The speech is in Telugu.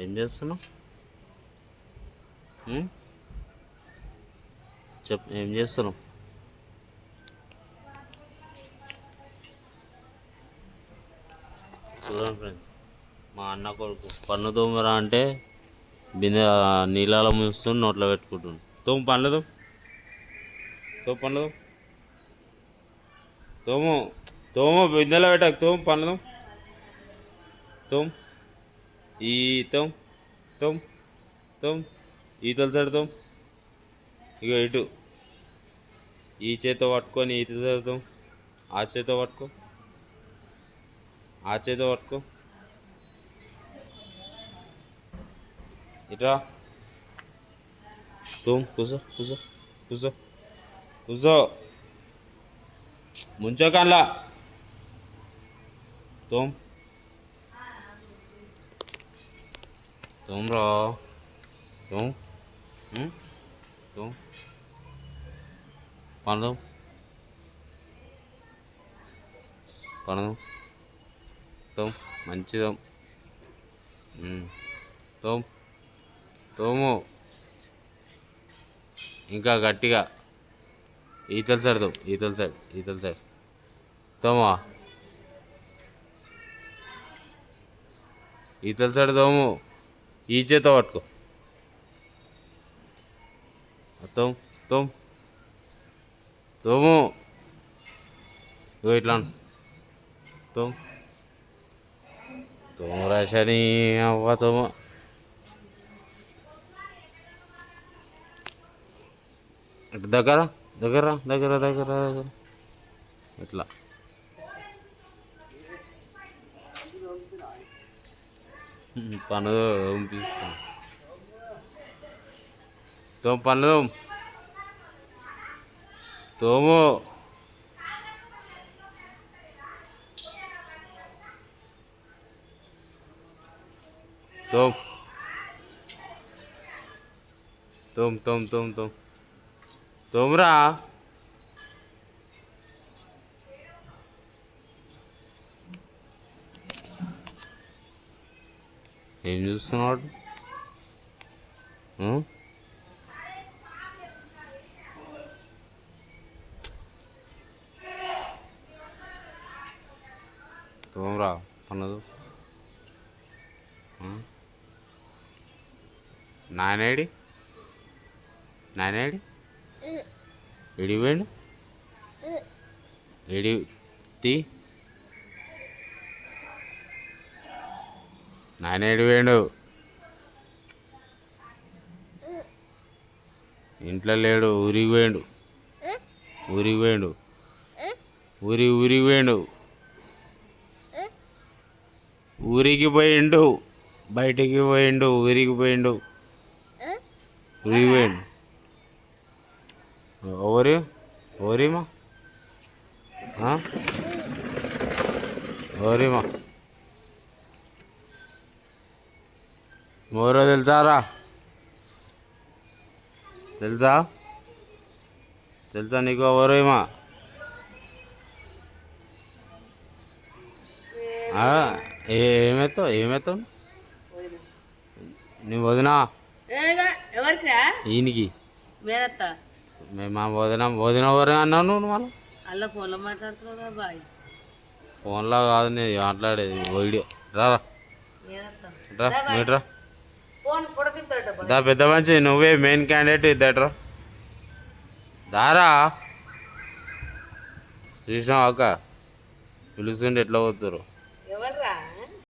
ఏం చేస్తున్నావు? చెప్పు, ఏం చేస్తున్నావు? చూడండి ఫ్రెండ్స్, మా అన్న కొడుకు పన్ను తోమరా అంటే బిందె నీళ్ళలో ముంచుతుంది, నోట్లో పెట్టుకుంటుంది. తోము పనులు, పనులు తోము, బిందెలో పెట్టకు, తోము పనులు, తోము ఈ తోము, తోము తోము ఈ తొలసాడు తోము. ఇక ఇటు ఈ చేతితో పట్టుకొని ఈ చదువుతాం, ఆ చేతితో పట్టుకో, ఆ చేతితో పట్టుకో, ఇట్రా తోము. కూసో కూసో కూసో కూసో, ముంచోకల్లా తోము, తోమురా, తోము, తోము పనులు, పనులు తోము, మంచిగా తోము, తోము ఇంకా గట్టిగా ఈతలు సైడ్ తోము, ఈతల సైడ్ తోమా, ఈతల సైడ్ తోము. ఈ చేతో పట్టుకో, తోము, తోము, తోము. ఇగో ఇట్లా తోము, తోము రాశని అవ్వ తోము. ఇటు దగ్గర దగ్గర దగ్గర దగ్గర దగ్గర ఇట్లా పనులు పంపిస్తాను. తోము పనులు తోము, తోము, తోము తోము తోము తోము తోమురా. ఏం చూస్తున్నాడు? తోమురా పన్నదు. నానేడి నానేడి ఎడిపోయాడు, ఎడి తీ నాయన ఎడిపోయాడు, ఇంట్లో లేడు, ఊరికి పోయాడు, ఊరికి పోయాడు, ఊరికి పోయాడు, ఊరికి పోయిండు, బయటికి పోయిండు, ఊరికి పోయిండు, ఊరికి పోయిండు. ఓరిమా ఓరిమా మోరో తెలుసారా? తెలుసా నీకు ఓరిమా? ఏమెత్తావు నీ వదినా? ఈయనకి మా వదిన ఎవరు అన్నావు నువ్వు? మళ్ళీ అలా ఫోన్లో మాట్లాడుతున్నావు బాయ్. ఫోన్లో కాదు నేను మాట్లాడేది, వీడియో. రారా మీట్రా, దా పెద్ద మంచి, నువ్వే మెయిన్ క్యాండిడేట్ ఇద్దట్రా, దారా. చూసినావు అక్క పిలుస్తుంటే ఎట్లా పోతారు?